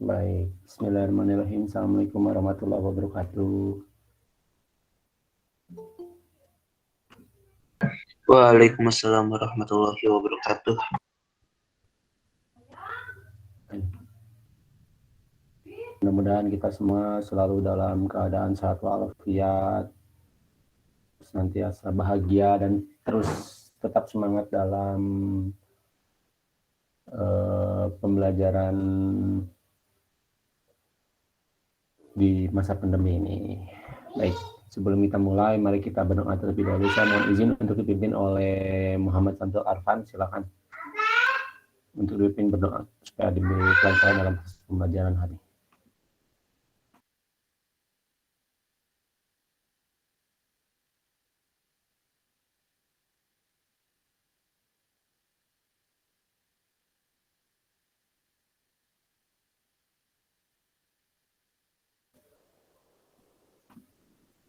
Baik, bismillahirrahmanirrahim. Assalamualaikum warahmatullahi wabarakatuh. Waalaikumsalam warahmatullahi wabarakatuh. Mudah-mudahan kita semua selalu dalam keadaan sehat walafiat, senantiasa bahagia dan terus tetap semangat dalam pembelajaran di masa pandemi ini. Baik, sebelum kita mulai, mari kita berdoa terlebih dahulu. Saya mohon izin untuk dipimpin oleh Muhammad Samsul Arfan. Silakan untuk dipimpin berdoa supaya diberi kelancaran dalam pembelajaran hari.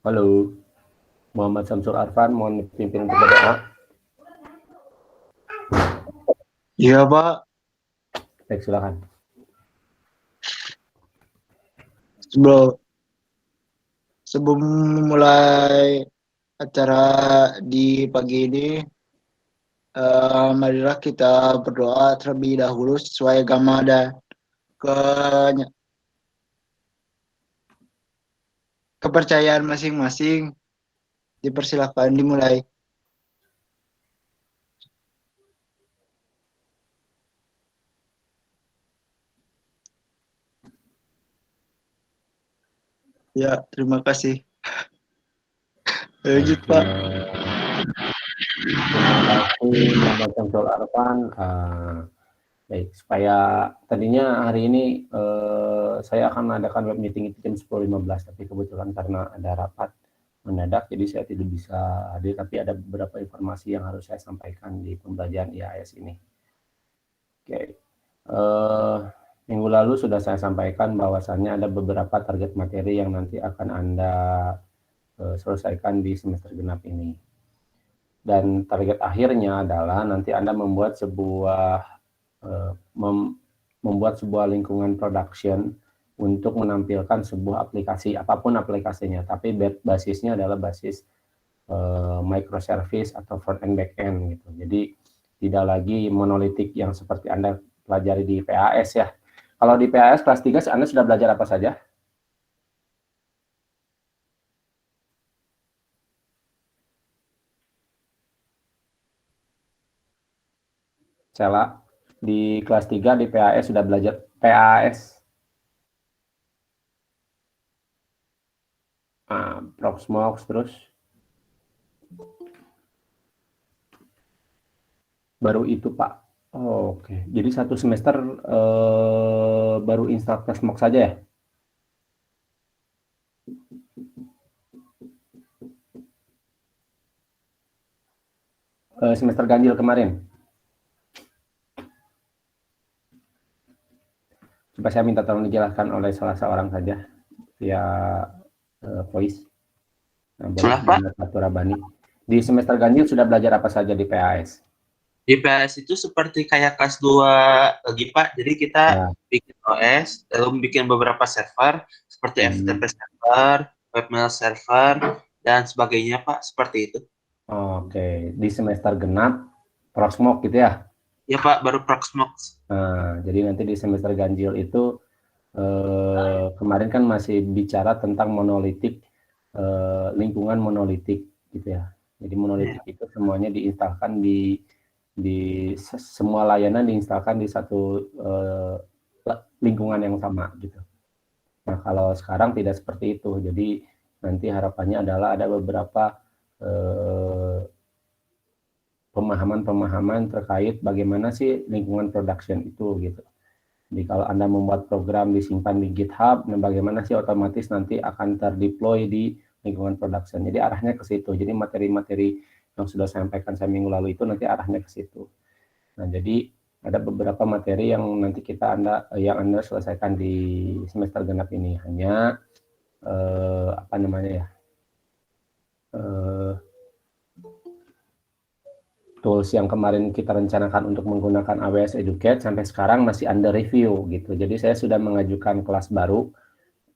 Halo, Muhammad Samsul Arfan, mohon dipimpin untuk berdoa. Iya, Pak. Baik, silakan. Sebelum memulai acara di pagi ini, marilah kita berdoa terlebih dahulu sesuai agama dan kepercayaan masing-masing. Dipersilakan dimulai. Ya, terima kasih. Lanjut, Pak. Terima kasih Muhammad Samsul Arfan. Baik, supaya tadinya hari ini saya akan mengadakan web meeting itu jam 10.15, tapi kebetulan karena ada rapat mendadak, jadi saya tidak bisa hadir, tapi ada beberapa informasi yang harus saya sampaikan di pembelajaran IAS ini. Oke, minggu lalu sudah saya sampaikan bahwasannya ada beberapa target materi yang nanti akan Anda selesaikan di semester genap ini. Dan target akhirnya adalah nanti Anda membuat sebuah lingkungan production untuk menampilkan sebuah aplikasi, apapun aplikasinya, tapi basisnya adalah basis microservice atau front end back end gitu. Jadi tidak lagi monolitik yang seperti Anda pelajari di PAS ya. Kalau di PAS kelas 3 Anda sudah belajar apa saja? Cela, di kelas 3 di PAS sudah belajar PAS. Proxmox terus. Baru itu, Pak. Oh, oke. Jadi satu semester baru install Proxmox saja ya? Semester ganjil kemarin. Coba saya minta tolong dijelaskan oleh salah seorang saja via voice. Satu Rabani. Di semester ganjil sudah belajar apa saja di PAS? Di PAS itu seperti kayak kelas 2 lagi, Pak. Jadi kita bikin OS, lalu bikin beberapa server seperti FTP server, webmail server, dan sebagainya, Pak. Seperti itu. Oke, di semester genap Proxmox gitu ya? Ya, Pak, baru Proxmox. Nah, jadi nanti di semester ganjil itu kemarin kan masih bicara tentang monolitik, lingkungan monolitik gitu ya. Jadi monolitik itu semuanya diinstalkan di semua layanan diinstalkan di satu lingkungan yang sama gitu. Nah, kalau sekarang tidak seperti itu. Jadi nanti harapannya adalah ada beberapa pemahaman-pemahaman terkait bagaimana sih lingkungan production itu gitu. Jadi kalau Anda membuat program disimpan di GitHub, nah bagaimana sih otomatis nanti akan terdeploy di lingkungan production. Jadi arahnya ke situ. Jadi materi-materi yang sudah saya sampaikan saya minggu lalu itu nanti arahnya ke situ. Nah, jadi ada beberapa materi yang nanti Anda selesaikan di semester genap ini. Hanya apa namanya ya? tools yang kemarin kita rencanakan untuk menggunakan AWS Educate sampai sekarang masih under review gitu. Jadi saya sudah mengajukan kelas baru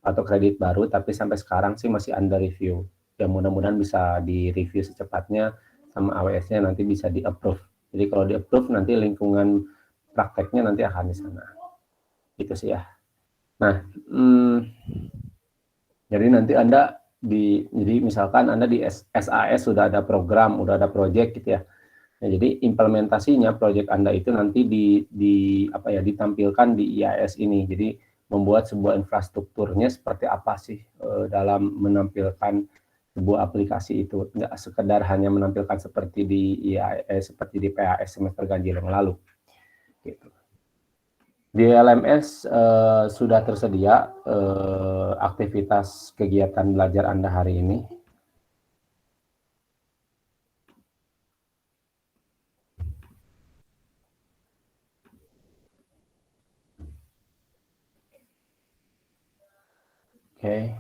atau kredit baru, tapi sampai sekarang sih masih under review. Ya mudah-mudahan bisa di-review secepatnya sama AWS-nya, nanti bisa di-approve. Jadi kalau di-approve nanti lingkungan prakteknya nanti akan di sana. Gitu sih ya. Nah, jadi nanti Anda jadi misalkan Anda di SAS sudah ada program, udah ada project gitu ya. Nah, jadi implementasinya proyek Anda itu nanti ditampilkan di IAS ini. Jadi membuat sebuah infrastrukturnya seperti apa sih dalam menampilkan sebuah aplikasi itu. Nggak sekedar hanya menampilkan seperti di IAS, seperti di PAS semester ganjil yang lalu. Gitu. Di LMS sudah tersedia aktivitas kegiatan belajar Anda hari ini. Oke.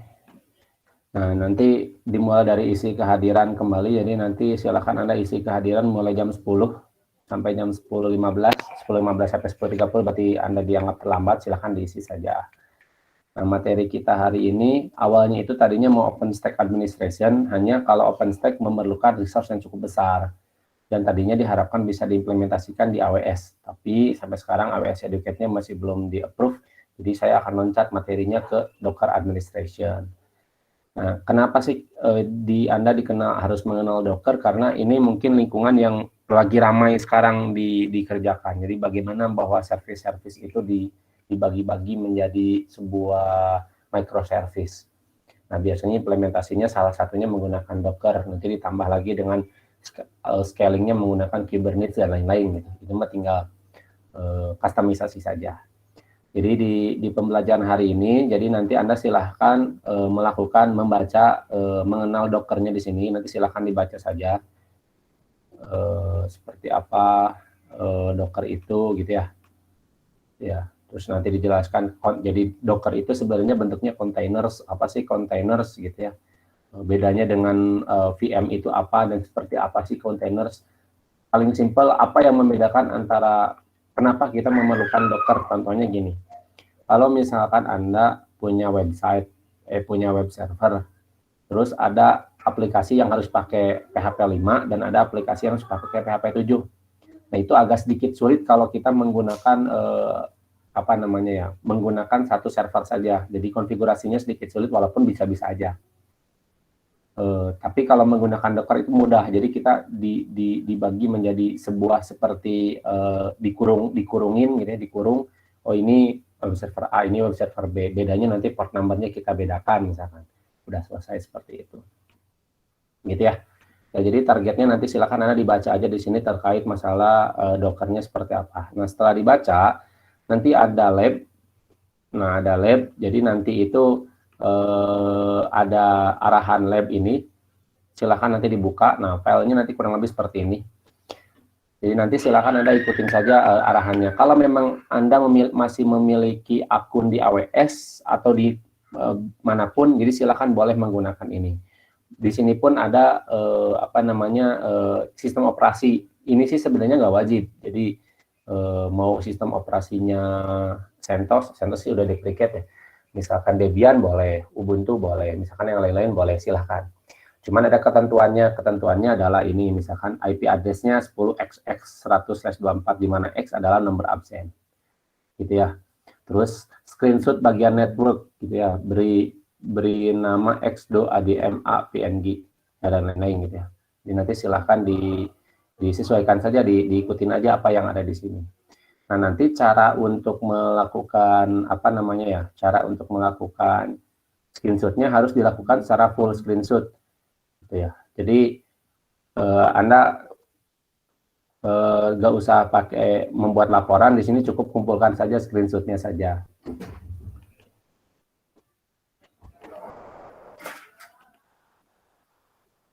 Nah, nanti dimulai dari isi kehadiran kembali, jadi nanti silakan Anda isi kehadiran mulai jam 10 sampai jam 10.15, 10.15 sampai 10.30 berarti Anda dianggap terlambat, silakan diisi saja. Nah, materi kita hari ini awalnya itu tadinya mau OpenStack Administration, hanya kalau OpenStack memerlukan resource yang cukup besar. Dan tadinya diharapkan bisa diimplementasikan di AWS, tapi sampai sekarang AWS Educate-nya masih belum di-approve, jadi saya akan loncat materinya ke Docker Administration. Nah, kenapa sih Anda dikenal harus mengenal Docker? Karena ini mungkin lingkungan yang lagi ramai sekarang dikerjakan. Jadi bagaimana bahwa service-service itu dibagi-bagi menjadi sebuah microservice. Nah, biasanya implementasinya salah satunya menggunakan Docker, nanti ditambah lagi dengan scalingnya menggunakan Kubernetes dan lain-lain gitu. Itu mah tinggal kustomisasi saja. Jadi di pembelajaran hari ini, jadi nanti Anda silahkan membaca, mengenal Docker-nya di sini. Nanti silahkan dibaca saja seperti apa Docker itu, gitu ya. Ya, terus nanti dijelaskan. Jadi Docker itu sebenarnya bentuknya containers. Apa sih containers, gitu ya? Bedanya dengan VM itu apa dan seperti apa sih containers? Paling simpel, apa yang membedakan antara kenapa kita memerlukan Docker? Contohnya gini. Kalau misalkan Anda punya website, punya web server, terus ada aplikasi yang harus pakai PHP 5 dan ada aplikasi yang harus pakai PHP 7. Nah, itu agak sedikit sulit kalau kita menggunakan menggunakan satu server saja. Jadi konfigurasinya sedikit sulit walaupun bisa-bisa aja. Tapi kalau menggunakan Docker itu mudah. Jadi kita dibagi menjadi sebuah seperti dikurungin gitu ya, dikurung. Oh, ini web server A, ini web server B. Bedanya nanti port number-nya kita bedakan misalkan. Udah selesai seperti itu. Gitu ya. Nah, jadi targetnya nanti silakan Anda dibaca aja di sini terkait masalah Docker-nya seperti apa. Nah, setelah dibaca, nanti ada lab. Nah, ada lab. Jadi nanti itu ada arahan lab ini. Silakan nanti dibuka. Nah, filenya nanti kurang lebih seperti ini. Jadi nanti silakan Anda ikutin saja arahannya. Kalau memang Anda masih memiliki akun di AWS atau di manapun, jadi silakan boleh menggunakan ini. Di sini pun ada sistem operasi. Ini sih sebenarnya nggak wajib. Jadi mau sistem operasinya CentOS sih udah duplicate ya. Misalkan Debian boleh, Ubuntu boleh, misalkan yang lain-lain boleh, silahkan. Cuman ada ketentuannya adalah ini, misalkan IP address-nya 10xx100/24, di mana X adalah nomor absen. Gitu ya. Terus screenshot bagian network gitu ya, beri nama xdo adma png dan lain-lain gitu ya. Jadi nanti silahkan disesuaikan saja, diikutin aja apa yang ada di sini. Nah, nanti cara untuk melakukan cara untuk melakukan screenshot-nya harus dilakukan secara full screenshot. Gitu ya. Jadi Anda nggak usah pakai membuat laporan di sini, cukup kumpulkan saja screenshot-nya saja.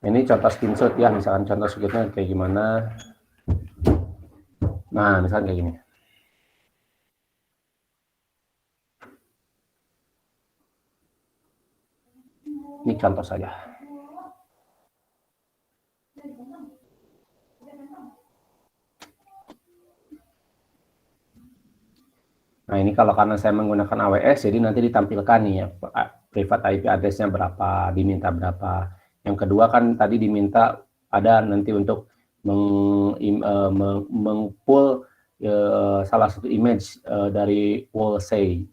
Ini contoh screenshot ya, misalkan contoh screenshotnya kayak gimana. Nah, misalkan kayak gini. Ini contoh saja. Nah, ini kalau karena saya menggunakan AWS, jadi nanti ditampilkan nih ya, private IP address-nya berapa, diminta berapa. Yang kedua kan tadi diminta ada nanti untuk meng-pull salah satu image dari Woolsey.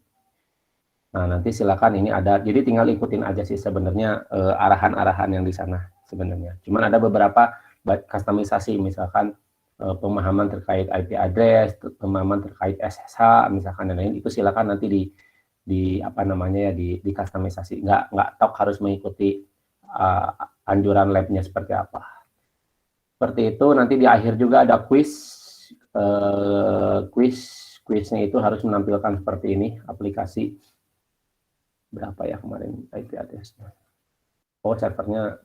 Nah, nanti silakan ini ada, jadi tinggal ikutin aja sih sebenarnya arahan-arahan yang di sana sebenarnya. Cuman ada beberapa customisasi, misalkan pemahaman terkait IP address, pemahaman terkait SSH, misalkan dan lain itu silakan nanti di apa namanya ya di customisasi. Nggak harus mengikuti anjuran labnya seperti apa. Seperti itu. Nanti di akhir juga ada quiznya itu harus menampilkan seperti ini aplikasi. Berapa ya kemarin IP address-nya? Oh, servernya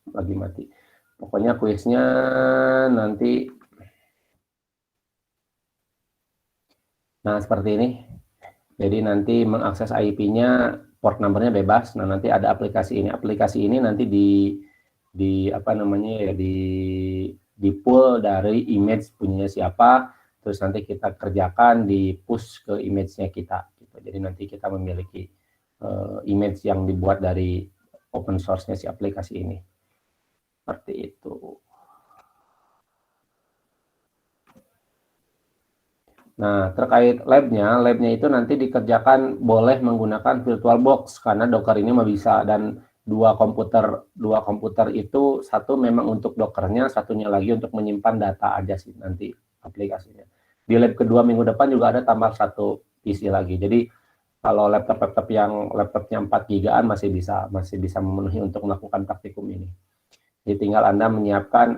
lagi mati. Pokoknya kuisnya nanti, nah seperti ini. Jadi nanti mengakses IP-nya, port number-nya bebas. Nah nanti ada aplikasi ini. Aplikasi ini nanti di apa namanya ya di pull dari image punyanya siapa. Terus nanti kita kerjakan di push ke image-nya kita. Gitu. Jadi nanti kita memiliki image yang dibuat dari open source-nya si aplikasi ini. Seperti itu. Nah, terkait labnya itu nanti dikerjakan boleh menggunakan VirtualBox karena Docker ini bisa, dan dua komputer itu satu memang untuk Dockernya, satunya lagi untuk menyimpan data aja sih nanti aplikasinya. Di lab kedua minggu depan juga ada tambah satu PC lagi. Jadi kalau laptopnya 4 GB masih bisa memenuhi untuk melakukan praktikum ini. Jadi tinggal Anda menyiapkan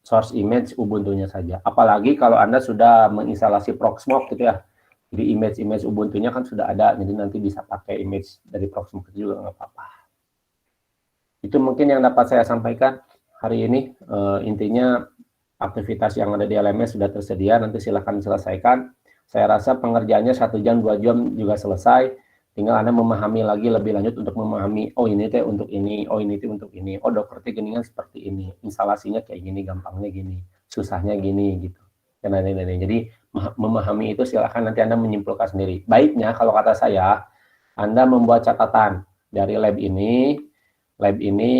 source image Ubuntu-nya saja. Apalagi kalau Anda sudah menginstalasi Proxmox gitu ya. Jadi image Ubuntu-nya kan sudah ada, jadi nanti bisa pakai image dari Proxmox juga nggak apa-apa. Itu mungkin yang dapat saya sampaikan hari ini. Intinya aktivitas yang ada di LMS sudah tersedia, nanti silakan selesaikan. Saya rasa pengerjaannya 1 jam 2 jam juga selesai. Tinggal Anda memahami lagi lebih lanjut untuk memahami, oh ini teh untuk ini, oh ini teh untuk ini, oh Docker teh geningan seperti ini, instalasinya kayak gini, gampangnya gini, susahnya gini gitu. Jadi memahami itu silakan nanti Anda menyimpulkan sendiri. Baiknya kalau kata saya, Anda membuat catatan dari lab ini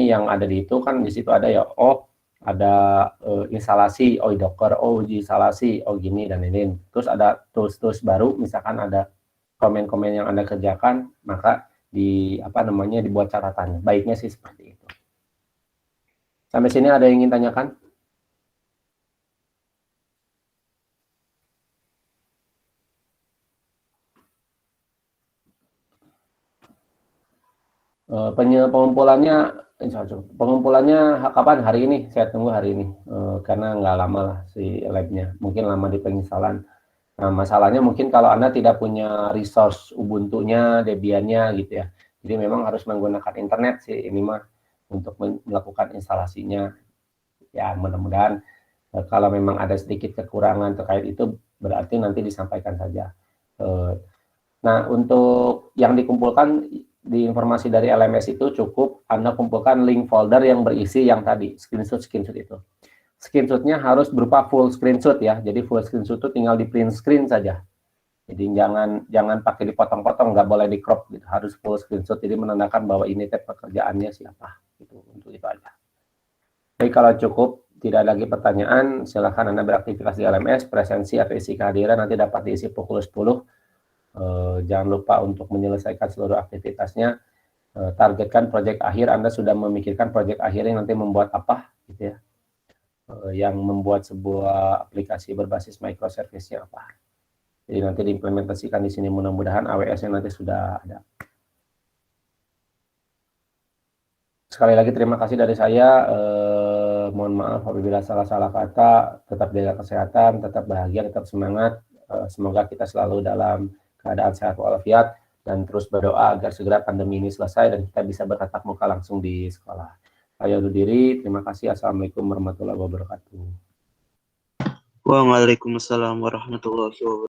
yang ada di itu kan di situ ada ya, oh ada instalasi, oh Docker, oh uji instalasi, oh gini dan ini. Terus ada tools baru, misalkan ada komen-komen yang Anda kerjakan, maka dibuat catatannya. Baiknya sih seperti itu. Sampai sini ada yang ingin tanyakan? Pengumpulannya kapan? Hari ini, saya tunggu hari ini. Karena nggak lama lah si labnya. Mungkin lama di penginstalan. Nah, masalahnya mungkin kalau Anda tidak punya resource Ubuntu-nya, Debian-nya gitu ya. Jadi memang harus menggunakan internet sih ini mah untuk melakukan instalasinya. Ya, mudah-mudahan kalau memang ada sedikit kekurangan terkait itu berarti nanti disampaikan saja. Nah, untuk yang dikumpulkan di informasi dari LMS itu cukup Anda kumpulkan link folder yang berisi yang tadi, screenshot itu. Screenshotnya harus berupa full screenshot ya. Jadi full screenshot itu tinggal di print screen saja. Jadi jangan pakai dipotong-potong, nggak boleh di crop gitu. Harus full screenshot. Jadi menandakan bahwa ini pekerjaannya siapa. Gitu. Untuk itu aja. Baik, kalau cukup tidak ada lagi pertanyaan, silakan Anda beraktivitas di LMS. Presensi atau isi kehadiran nanti dapat diisi pukul 10. Jangan lupa untuk menyelesaikan seluruh aktivitasnya. Targetkan proyek akhir. Anda sudah memikirkan proyek akhirnya nanti membuat apa gitu ya. Yang membuat sebuah aplikasi berbasis microservice-nya apa. Jadi nanti diimplementasikan di sini, mudah-mudahan AWS-nya nanti sudah ada. Sekali lagi terima kasih dari saya. Mohon maaf apabila salah-salah kata. Tetap jaga kesehatan, tetap bahagia, tetap semangat. Semoga kita selalu dalam keadaan sehat walafiat dan terus berdoa agar segera pandemi ini selesai dan kita bisa bertatap muka langsung di sekolah. Saya undur diri, terima kasih. Assalamualaikum warahmatullahi wabarakatuh. Waalaikumsalam warahmatullahi wabarakatuh.